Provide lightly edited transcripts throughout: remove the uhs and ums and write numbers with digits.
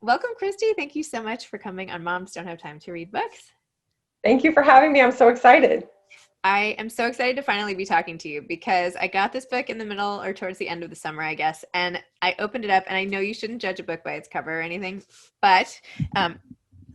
Welcome, Christy. Thank you so much for coming on Moms Don't Have Time to Read Books. Thank you for having me. I'm so excited. I am so excited to finally be talking to you because I got this book in the middle or towards the end of the summer, I guess, and I opened it up, and I know you shouldn't judge a book by its cover or anything, but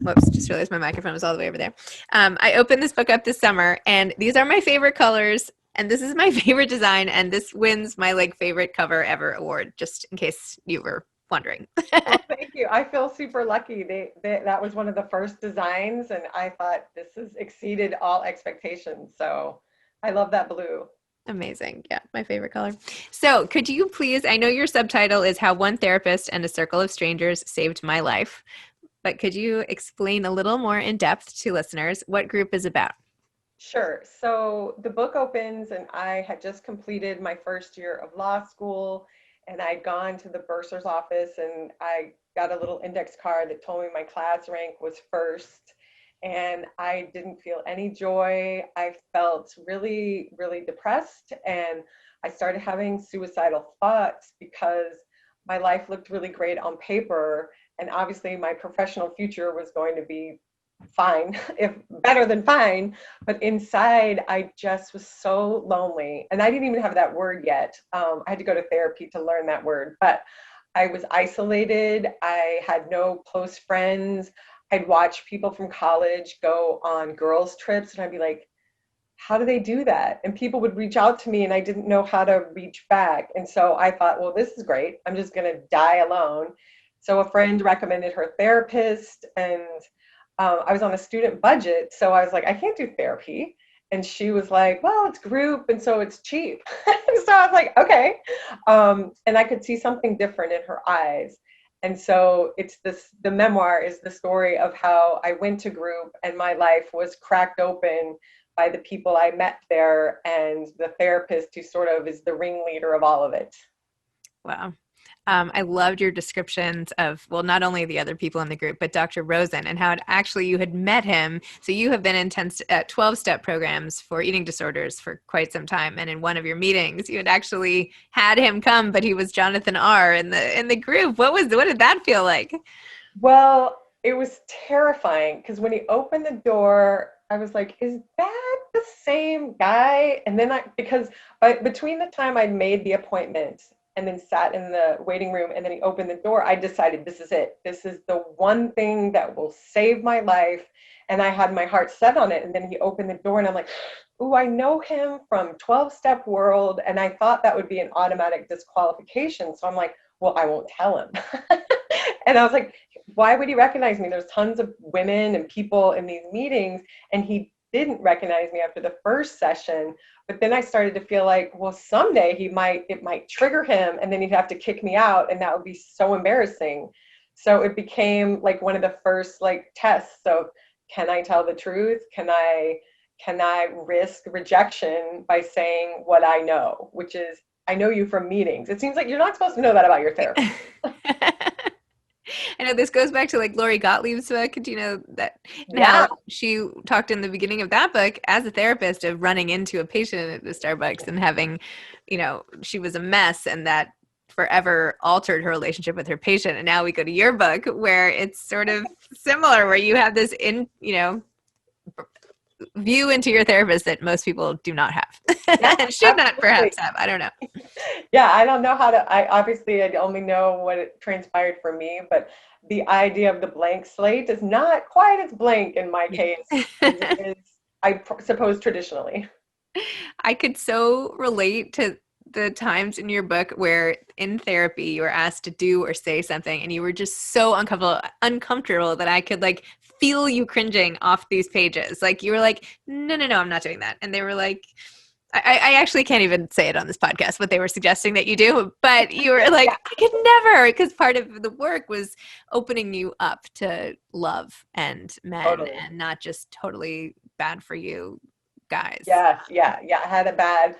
whoops, just realized my microphone was all the way over there. I opened this book up this summer, and these are my favorite colors, and this is my favorite design, and this wins my favorite cover ever award, just in case you were wondering. Well, thank you. I feel super lucky. That was one of the first designs, and I thought this has exceeded all expectations. So I love that blue. Amazing. Yeah, my favorite color. So could you please, I know your subtitle is How One Therapist and a Circle of Strangers Saved My Life, but could you explain a little more in depth to listeners what group is about? Sure. So the book opens, and I had just completed my first year of law school, and I'd gone to the bursar's office, and I got a little index card that told me my class rank was first, and I didn't feel any joy. I felt really, really depressed, and I started having suicidal thoughts because my life looked really great on paper, and obviously my professional future was going to be fine, if better than fine, but inside I just was so lonely, and I didn't even have that word yet. I had to go to therapy to learn that word, but I was isolated. I had no close friends. I'd watch people from college go on girls trips, and I'd be like, how do they do that? And people would reach out to me, and I didn't know how to reach back. And so I thought, well, this is great. I'm just going to die alone. So a friend recommended her therapist, and I was on a student budget, so I was like, I can't do therapy. And she was like, well, it's group, and so it's cheap. So I was like, okay. And I could see something different in her eyes. And so the memoir is the story of how I went to group, and my life was cracked open by the people I met there, and the therapist who sort of is the ringleader of all of it. Wow. I loved your descriptions of, well, not only the other people in the group, but Dr. Rosen, and how you had met him. So you have been in 12-step programs for eating disorders for quite some time. And in one of your meetings, you had actually had him come, but he was Jonathan R. in the group. What did that feel like? Well, it was terrifying because when he opened the door, I was like, is that the same guy? And then because between the time I'd made the appointment and then sat in the waiting room, and then he opened the door, I decided this is it. This is the one thing that will save my life. And I had my heart set on it. And then he opened the door, and I'm like, ooh, I know him from 12-step world. And I thought that would be an automatic disqualification. So I'm like, well, I won't tell him. And I was like, why would he recognize me? There's tons of women and people in these meetings, and he didn't recognize me after the first session. But then I started to feel like, well, someday it might trigger him, and then he'd have to kick me out, and that would be so embarrassing. So it became like one of the first tests of, can I tell the truth? Can I risk rejection by saying what I know, which is, I know you from meetings. It seems like you're not supposed to know that about your therapist. I know this goes back to Lori Gottlieb's book. Do you know that? Yeah. How she talked in the beginning of that book as a therapist of running into a patient at the Starbucks and having, she was a mess, and that forever altered her relationship with her patient. And now we go to your book where it's sort of similar, where you have this view into your therapist that most people do not have. Yeah, and should not perhaps have. I don't know. Yeah, I don't know I only know what it transpired for me, but the idea of the blank slate is not quite as blank in my case as it is, suppose, traditionally. I could so relate to the times in your book where in therapy you were asked to do or say something and you were just so uncomfortable that I could feel you cringing off these pages. You were like, no, I'm not doing that. And they were like, I actually can't even say it on this podcast, what they were suggesting that you do, but you were like, Yeah. I could never, because part of the work was opening you up to love and men. Totally. And not just totally bad for you guys. Yes, yeah. I had a bad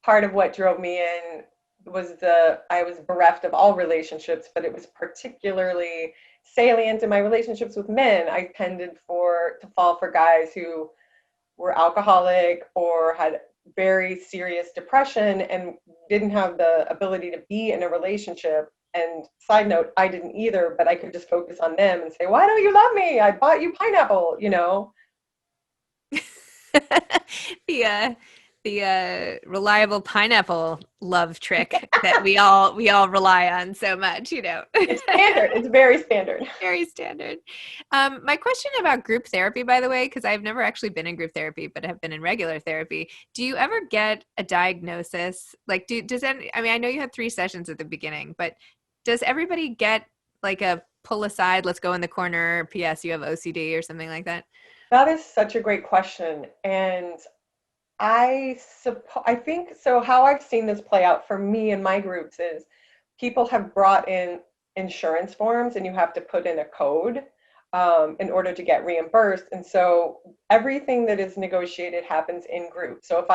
part of what drove me in was I was bereft of all relationships, but it was particularly salient in my relationships with men. I tended to fall for guys who were alcoholic or had very serious depression and didn't have the ability to be in a relationship And side note, I didn't either, but I could just focus on them and say, why don't you love me? I bought you pineapple, you know? the reliable pineapple love trick that we all rely on so much, you know. It's standard. It's very standard. Very standard. My question about group therapy, by the way, because I've never actually been in group therapy, but have been in regular therapy. Do you ever get a diagnosis? Like, does any, I mean, I know you had 3 sessions at the beginning, but does everybody get like a pull aside, let's go in the corner, P.S. you have OCD or something like that? That is such a great question. And I think so. How I've seen this play out for me and my groups is people have brought in insurance forms, and you have to put in a code in order to get reimbursed. And so everything that is negotiated happens in group. So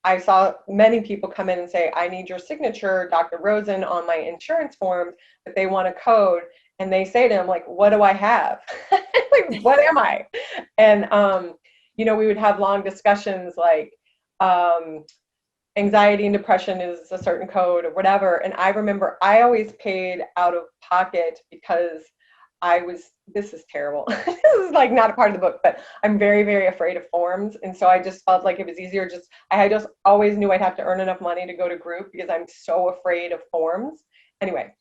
I saw many people come in and say, I need your signature, Dr. Rosen, on my insurance forms, but they want a code. And they say to him, like, what do I have? Like, what am I? And we would have long discussions like um, anxiety and depression is a certain code or whatever. And I remember I always paid out of pocket because this is terrible. This is like not a part of the book, but I'm very, very afraid of forms. And so I just felt like it was easier. I just always knew I'd have to earn enough money to go to group because I'm so afraid of forms. Anyway,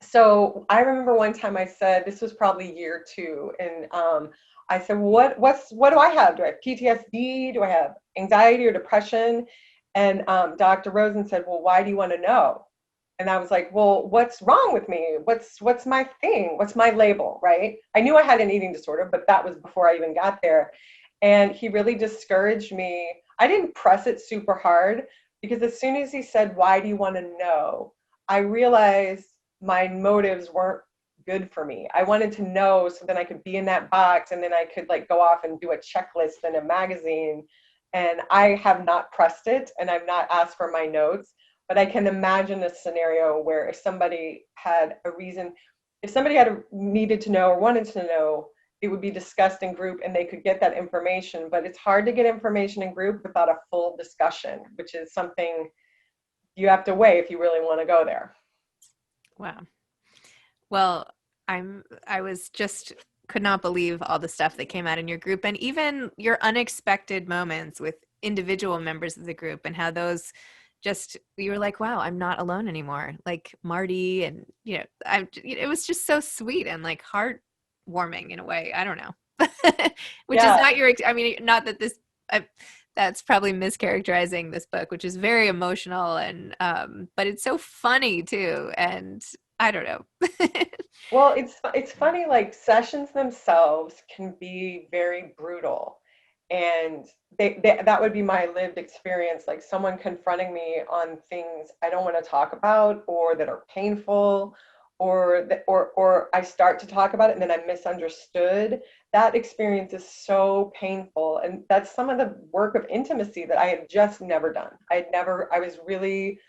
so I remember one time I said, this was probably year 2, and I said, what do I have? Do I have PTSD? Do I have anxiety or depression? And Dr. Rosen said, well, why do you want to know? And I was like, well, what's wrong with me? What's my thing? What's my label, right? I knew I had an eating disorder, but that was before I even got there. And he really discouraged me. I didn't press it super hard because as soon as he said, why do you want to know? I realized my motives weren't good for me. I wanted to know so then I could be in that box and then I could like go off and do a checklist in a magazine. And I have not pressed it and I've not asked for my notes, but I can imagine a scenario where if somebody had a reason, if somebody needed to know or wanted to know, it would be discussed in group and they could get that information. But it's hard to get information in group without a full discussion, which is something you have to weigh if you really want to go there. Wow. Well, I was just could not believe all the stuff that came out in your group and even your unexpected moments with individual members of the group and how those just you were like, wow, I'm not alone anymore. Like Marty and it was just so sweet and like heartwarming in a way. I don't know. Which is Yeah. not I mean, not that that's probably mischaracterizing this book, which is very emotional and but it's so funny too. And I don't know. Well, it's funny, like sessions themselves can be very brutal. And that would be my lived experience, like someone confronting me on things I don't want to talk about or that are painful or I start to talk about it and then I'm misunderstood. That experience is so painful. And that's some of the work of intimacy that I had just never done. I was really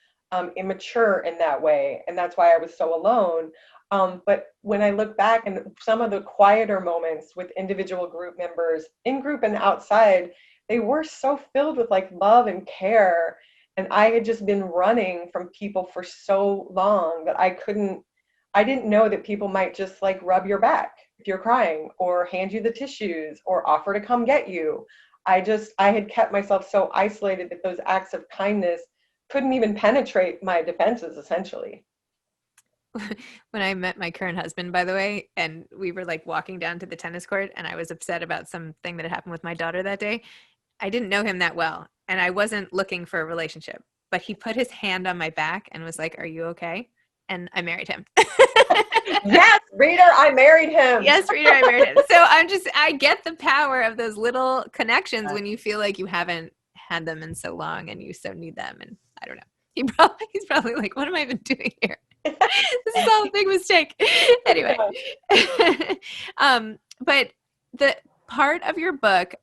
immature in that way. And that's why I was so alone. But when I look back and some of the quieter moments with individual group members in group and outside, they were so filled with like love and care. And I had just been running from people for so long that I didn't know that people might just like rub your back if you're crying or hand you the tissues or offer to come get you. I had kept myself so isolated that those acts of kindness couldn't even penetrate my defenses essentially. When I met my current husband, by the way, and we were like walking down to the tennis court, and I was upset about something that had happened with my daughter that day. I didn't know him that well, and I wasn't looking for a relationship, but he put his hand on my back and was like, "Are you okay?" And I married him. Yes, reader, I married him. Yes, reader, I married him. So I get the power of those little connections when you feel like you haven't had them in so long and you so need them. And I don't know. He's probably like, what am I even doing here? This is all a big mistake. Anyway. But the part of your book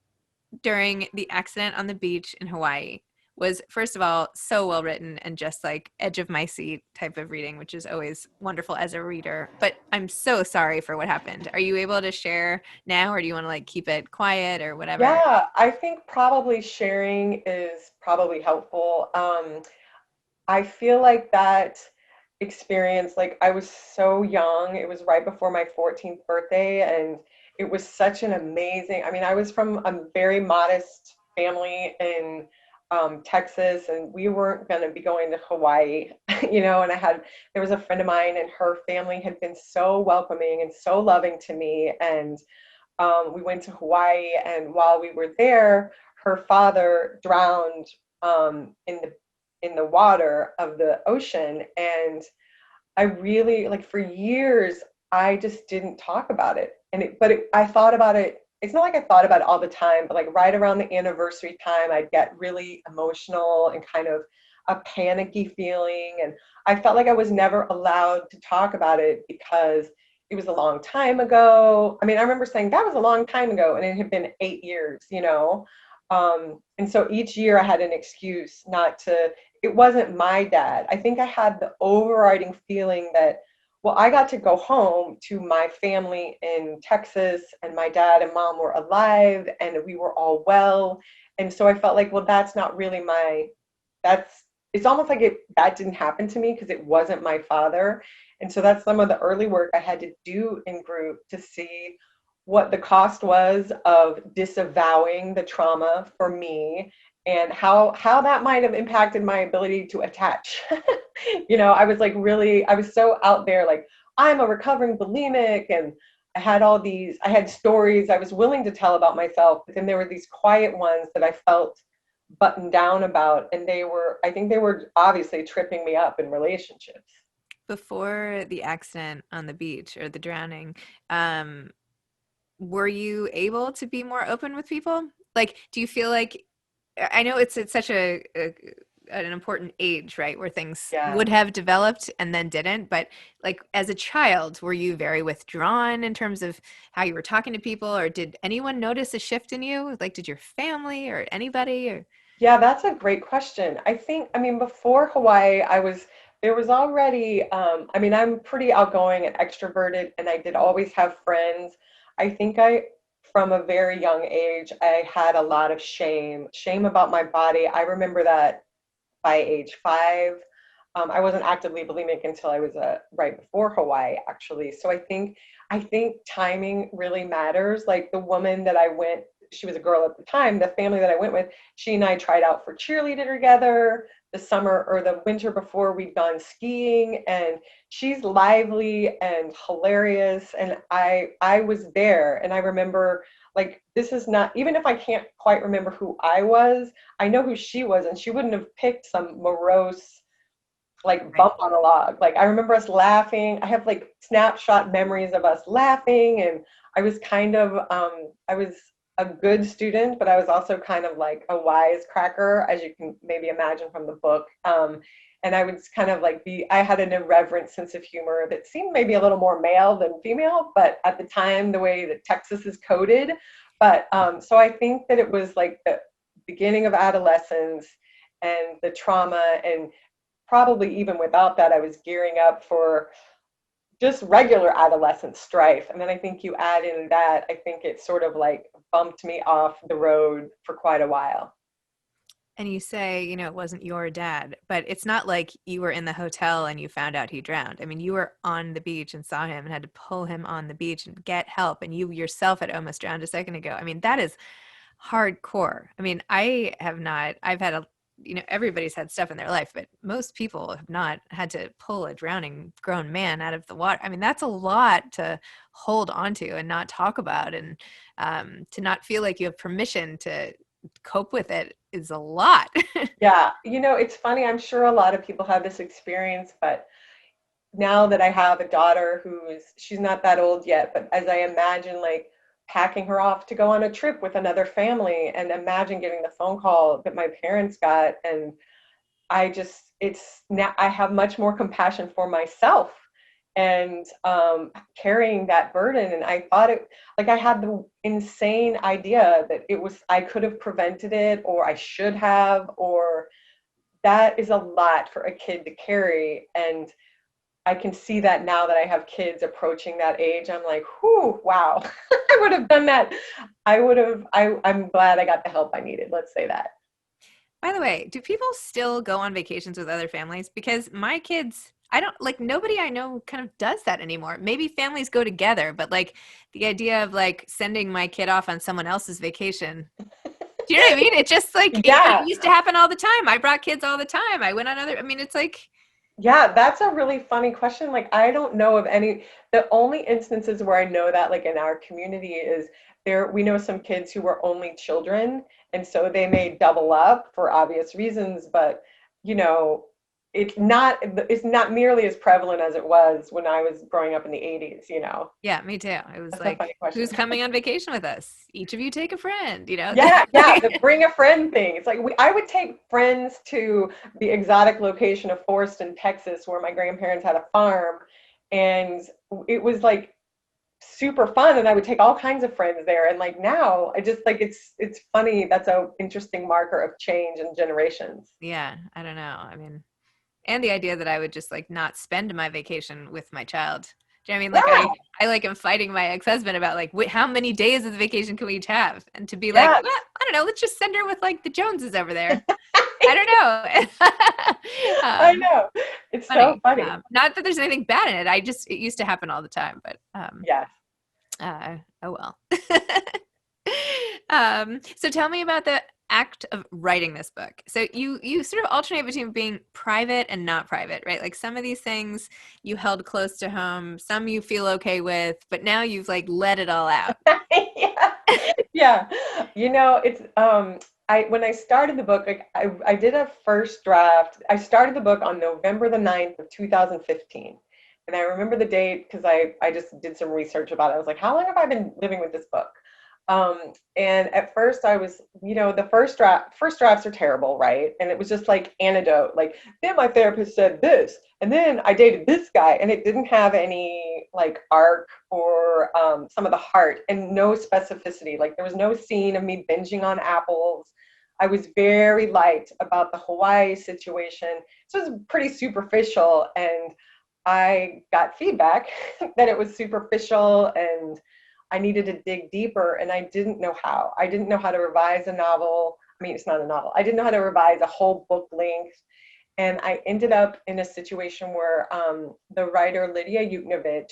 during the accident on the beach in Hawaii was, first of all, so well written and just like edge of my seat type of reading, which is always wonderful as a reader. But I'm so sorry for what happened. Are you able to share now, or do you want to like keep it quiet or whatever? Yeah, I think probably sharing is probably helpful. I feel like that experience. Like I was so young. It was right before my 14th birthday, and it was such an amazing. I mean, I was from a very modest family in Texas, and we weren't going to be going to Hawaii, And there was a friend of mine, and her family had been so welcoming and so loving to me, and we went to Hawaii, and while we were there, her father drowned in the water of the ocean, and I really like for years I just didn't talk about it. I thought about it. It's not like I thought about it all the time, but like right around the anniversary time, I'd get really emotional and kind of a panicky feeling. And I felt like I was never allowed to talk about it because it was a long time ago. I mean, I remember saying that was a long time ago, and it had been 8 years. And so each year I had an excuse not to, it wasn't my dad. I think I had the overriding feeling that, well, I got to go home to my family in Texas, and my dad and mom were alive, and we were all well. And so I felt like, well, that's not really that's, it's almost like that didn't happen to me because it wasn't my father. And so that's some of the early work I had to do in group to see what the cost was of disavowing the trauma for me, and how that might have impacted my ability to attach. I was like really, I was so out there, like I'm a recovering bulimic, and I had stories I was willing to tell about myself, but then there were these quiet ones that I felt buttoned down about, and I think they were obviously tripping me up in relationships. Before the accident on the beach or the drowning, um, were you able to be more open with people? Like, do you feel like, I know it's such an important age, right, where things Yeah. would have developed and then didn't, but like as a child, were you very withdrawn in terms of how you were talking to people, or did anyone notice a shift in you? Like, did your family or anybody or Yeah, that's a great question. I mean, before Hawaii, there was already, I mean, I'm pretty outgoing and extroverted, and I did always have friends. I think from a very young age, I had a lot of shame about my body. I remember that by age 5. I wasn't actively bulimic until I was right before Hawaii, actually. So I think timing really matters. Like the woman that I went, she was a girl at the time. The family that I went with, she and I tried out for cheerleader together the summer or the winter before we'd gone skiing, and she's lively and hilarious. And I was there, and I remember like this is not, even if I can't quite remember who I was, I know who she was, and she wouldn't have picked some morose like right? bump on a log. Like I remember us laughing. I have like snapshot memories of us laughing, and I was kind of I was a good student, but I was also kind of like a wisecracker, as you can maybe imagine from the book. And I would kind of like I had an irreverent sense of humor that seemed maybe a little more male than female, but at the time, the way that Texas is coded. But so I think that it was like the beginning of adolescence and the trauma, and probably even without that, I was gearing up for just regular adolescent strife. And then I think you add in that, I think it sort of like bumped me off the road for quite a while. And you say, it wasn't your dad, but it's not like you were in the hotel and you found out he drowned. I mean, you were on the beach and saw him and had to pull him on the beach and get help. And you yourself had almost drowned a second ago. I mean, that is hardcore. I mean, I have not, I've had everybody's had stuff in their life, but most people have not had to pull a drowning grown man out of the water. I mean, that's a lot to hold on to and not talk about, and to not feel like you have permission to cope with it is a lot. Yeah, it's funny. I'm sure a lot of people have this experience, but now that I have a daughter she's not that old yet, but as I imagine like packing her off to go on a trip with another family, and imagine getting the phone call that my parents got, and it's now I have much more compassion for myself, and carrying that burden. And I thought I had the insane idea that I could have prevented it, or I should have, or that is a lot for a kid to carry. And I can see that now that I have kids approaching that age. I'm like, whew, wow, I would have done that. I'm glad I got the help I needed. Let's say that. By the way, do people still go on vacations with other families? Because my kids I don't like nobody I know kind of does that anymore. Maybe families go together, but like the idea of like sending my kid off on someone else's vacation. Do you know what I mean? It's just like it Yeah. used to happen all the time. I brought kids all the time. I went on other, I mean, it's like, Yeah, that's a really funny question. Like, I don't know of any, the only instances where I know that, like in our community, is there, we know some kids who were only children, and so they may double up for obvious reasons, but you know, it's not nearly as prevalent as it was when I was growing up in the 80s, you know. yeah, me too. It was That's a like, funny question. who's coming on vacation with us? Each of you take a friend, you know? Yeah, yeah, the bring a friend thing. It's like I would take friends to the exotic location of Forreston, Texas, where my grandparents had a farm, and it was like super fun, and I would take all kinds of friends there. And like now, I just like it's funny. That's a interesting marker of change in generations. Yeah, I don't know. I mean, and the idea that I would just like not spend my vacation with my child. Do you know what I mean? Like Yeah, I like am fighting my ex-husband about like how many days of the vacation can we each have? And to be like, yeah, well, I don't know, let's just send her with like the Joneses over there. I don't know. I know. It's so Funny. funny. Not that there's anything bad in it. I just it used to happen all the time, but Yes. oh well. So tell me about the act of writing this book. So you sort of alternate between being private and not private, right? Like some of these things you held close to home, some you feel okay with, but now you've like let it all out. Yeah. Yeah. You know, it's I when I started the book, like I did a first draft. I started the book on November the 9th of 2015. And I remember the date because I just did some research about it. I was like, how long have I been living with this book? And at first I was, you know, the first drafts are terrible, right? And it was just like anecdote, like, then my therapist said this, and then I dated this guy, and it didn't have any like arc or some of the heart and no specificity. Like there was no scene of me binging on apples. I was very light about the Hawaii situation. So it was pretty superficial, and I got feedback that it was superficial and I needed to dig deeper, and I didn't know how. I didn't know how to revise a novel. I mean, it's not a novel. I didn't know how to revise a whole book length. And I ended up in a situation where the writer Lydia Yuknovich,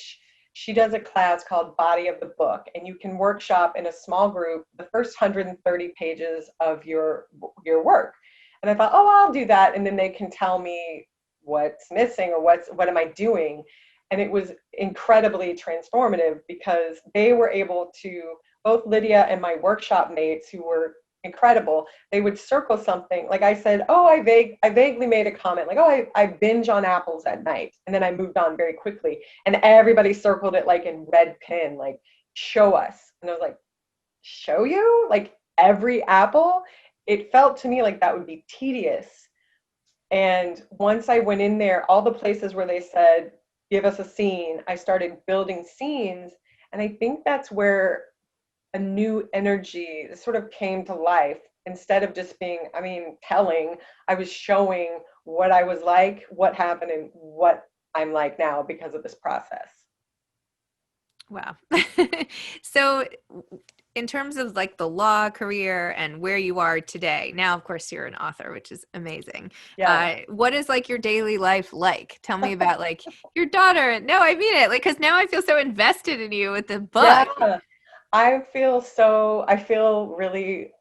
she does a class called Body of the Book, and you can workshop in a small group the first 130 pages of your work. And I thought, oh, I'll do that, and then they can tell me what's missing or what am I doing. And it was incredibly transformative because they were able to, both Lydia and my workshop mates who were incredible, they would circle something. Like I said, oh, I vaguely made a comment like, oh, I binge on apples at night. And then I moved on very quickly. And everybody circled it like in red pen, like, show us. And I was like, show you? Like every apple? It felt to me like that would be tedious. And once I went in there, all the places where they said, give us a scene, I started building scenes. And I think that's where a new energy sort of came to life. Instead of just being, I mean, telling, I was showing what I was like, what happened, and what I'm like now because of this process. Wow. So in terms of like the law career and where you are today, now of course you're an author, which is amazing. Yeah. What is like your daily life like? Tell me about like your daughter. No, I mean it. Like, because now I feel so invested in you with the book. Yeah. I feel really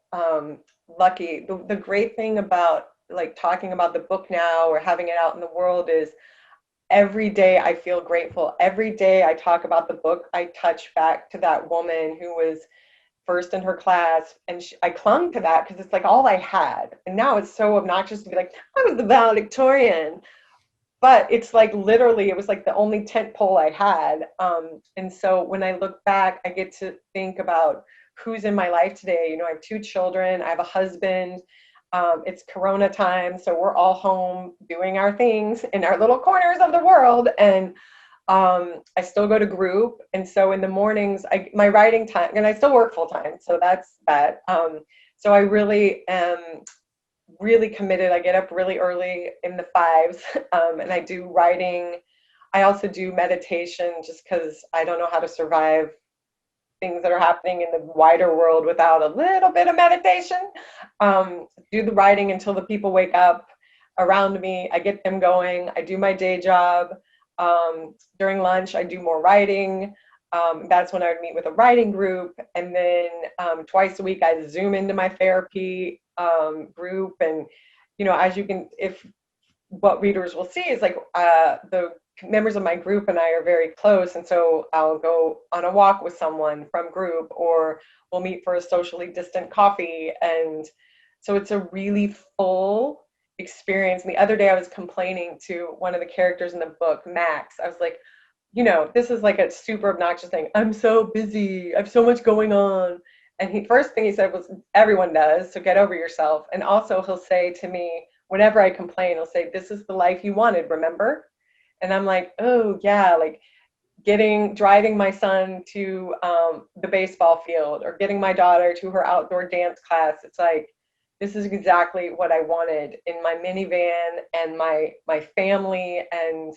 lucky. The great thing about like talking about the book now or having it out in the world is every day I feel grateful. Every day I talk about the book, I touch back to that woman who was first in her class, and I clung to that because it's like all I had. And now it's so obnoxious to be like, I was the valedictorian, but it's like literally it was like the only tent pole I had. And so when I look back, I get to think about who's in my life today. You know, I have two children, I have a husband. It's Corona time, so we're all home doing our things in our little corners of the world. And I still go to group. And so in the mornings, my writing time, and I still work full time. So that's that. So I really am really committed. I get up really early in the fives, and I do writing. I also do meditation just because I don't know how to survive things that are happening in the wider world without a little bit of meditation. Do the writing until the people wake up. around me. I get them going. I do my day job. During lunch, I do more writing. That's when I would meet with a writing group. And then twice a week, I Zoom into my therapy group. And, as you can, if what readers will see is like the members of my group and I are very close. And so I'll go on a walk with someone from group, or we'll meet for a socially distant coffee. And so it's a really full experience. And the other day I was complaining to one of the characters in the book, Max. I was like, this is like a super obnoxious thing. I'm so busy. I have so much going on. And first thing he said was, everyone does, so get over yourself. And also he'll say to me, whenever I complain, he'll say, this is the life you wanted, remember? And I'm like, oh yeah, like driving my son to the baseball field, or getting my daughter to her outdoor dance class. It's like, this is exactly what I wanted in my minivan, and my family, and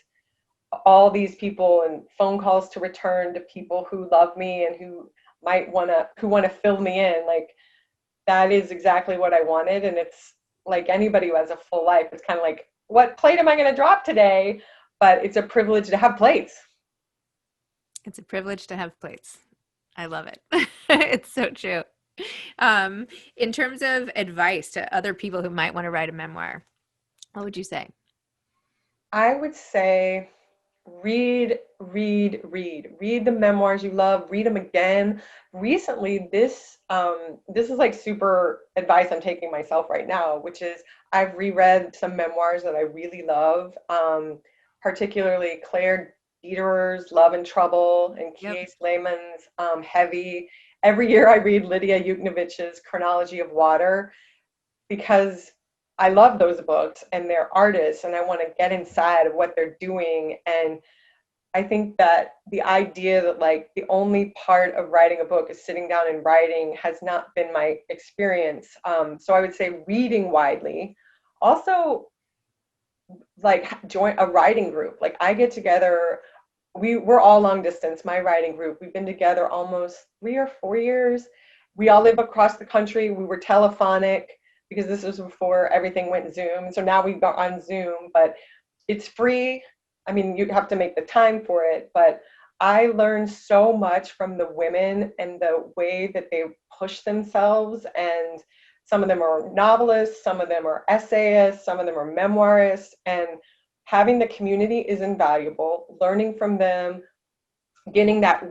all these people, and phone calls to return to people who love me and who want to fill me in. Like, that is exactly what I wanted. And it's like, anybody who has a full life, it's kind of like, what plate am I going to drop today? But it's a privilege to have plates. It's a privilege to have plates. I love it. It's so true. In terms of advice to other people who might want to write a memoir, what would you say? I would say read the memoirs you love, read them again. Recently, this is like super advice I'm taking myself right now, which is I've reread some memoirs that I really love, particularly Claire Dederer's Love and Trouble, and Yep. Kies Lehman's Heavy. Every year I read Lydia Yuknovich's Chronology of Water, because I love those books and they're artists, and I want to get inside of what they're doing. And I think that the idea that like the only part of writing a book is sitting down and writing has not been my experience. So I would say reading widely. Also, like, join a writing group. Like, I get together, we're all long distance, my writing group. We've been together almost 3 or 4 years. We all live across the country. We were telephonic because this was before everything went Zoom. So now we go on Zoom, but it's free. I mean, you have to make the time for it, but I learned so much from the women and the way that they push themselves. And some of them are novelists, some of them are essayists, some of them are memoirists, and having the community is invaluable. Learning from them, getting that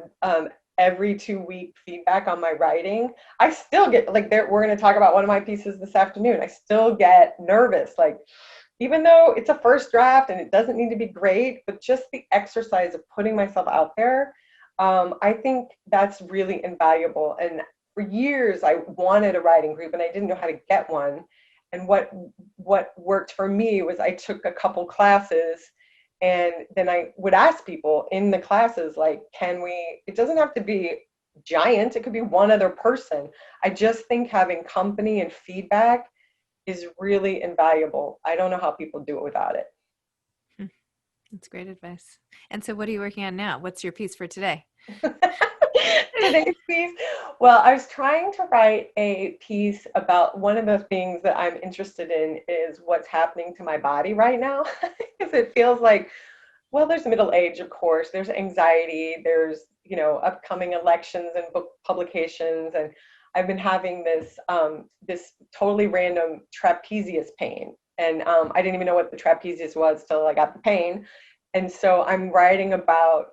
every 2 week feedback on my writing. I still get like, we're going to talk about one of my pieces this afternoon. I still get nervous, like, even though it's a first draft and it doesn't need to be great, but just the exercise of putting myself out there, I think that's really invaluable. And for years, I wanted a writing group and I didn't know how to get one. And what worked for me was I took a couple classes, and then I would ask people in the classes, like, it doesn't have to be giant, it could be one other person. I just think having company and feedback is really invaluable. I don't know how people do it without it. That's great advice. And so what are you working on now? What's your piece for today? Today's piece? Well, I was trying to write a piece about one of the things that I'm interested in is what's happening to my body right now. Because it feels like, well, there's middle age, of course, there's anxiety, there's, upcoming elections and book publications. And I've been having this totally random trapezius pain. And I didn't even know what the trapezius was till I got the pain. And so I'm writing about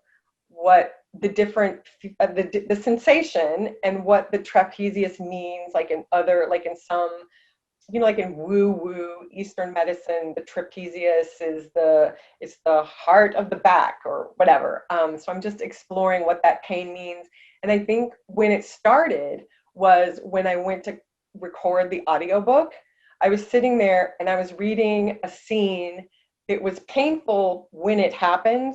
what the different, the sensation and what the trapezius means, like in some, like in woo-woo Eastern medicine, the trapezius is the heart of the back or whatever. So I'm just exploring what that pain means. And I think when it started was when I went to record the audiobook. I was sitting there and I was reading a scene. It was painful when it happened,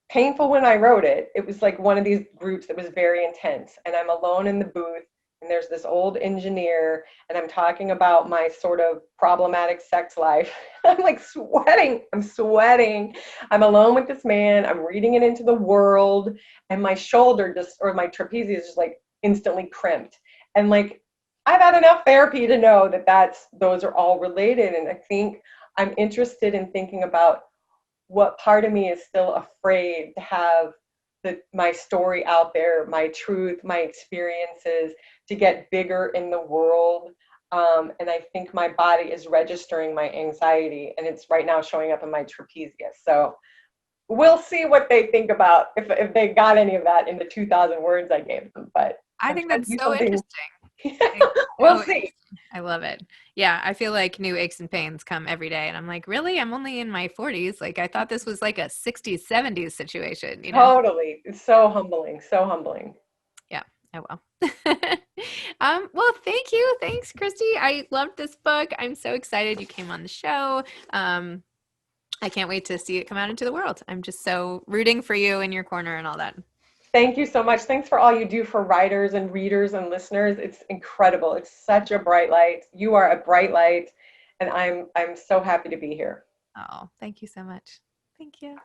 painful when I wrote it. It was like one of these groups that was very intense. And I'm alone in the booth, and there's this old engineer, and I'm talking about my sort of problematic sex life. I'm like sweating. I'm alone with this man. I'm reading it into the world, and my shoulder or my trapezius just like instantly crimped. And like, I've had enough therapy to know that those are all related. And I think I'm interested in thinking about what part of me is still afraid to have my story out there, my truth, my experiences, to get bigger in the world. And I think my body is registering my anxiety, and it's right now showing up in my trapezius. So we'll see what they think about, if they got any of that in the 2,000 words I gave them. But I I'm think trying to that's do so something. interesting. We'll see. I love it. Yeah, I feel like new aches and pains come every day, and I'm like, really? I'm only in my 40s. Like, I thought this was like a 60s, 70s situation, you know? Totally. It's so humbling. So humbling. Yeah, I will. Well, thank you. Thanks, Christie. I loved this book. I'm so excited you came on the show. I can't wait to see it come out into the world. I'm just so rooting for you in your corner and all that. Thank you so much. Thanks for all you do for writers and readers and listeners. It's incredible. It's such a bright light. You are a bright light, and I'm so happy to be here. Oh, thank you so much. Thank you.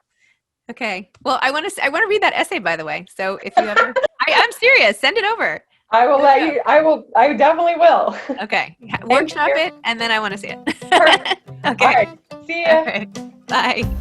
Okay. Well, I want to read that essay, by the way. So if you ever, I'm serious. Send it over. I will let you. I definitely will. Okay. Workshop it, and then I want to see it. Perfect. Okay. All right. See ya. All right. Bye.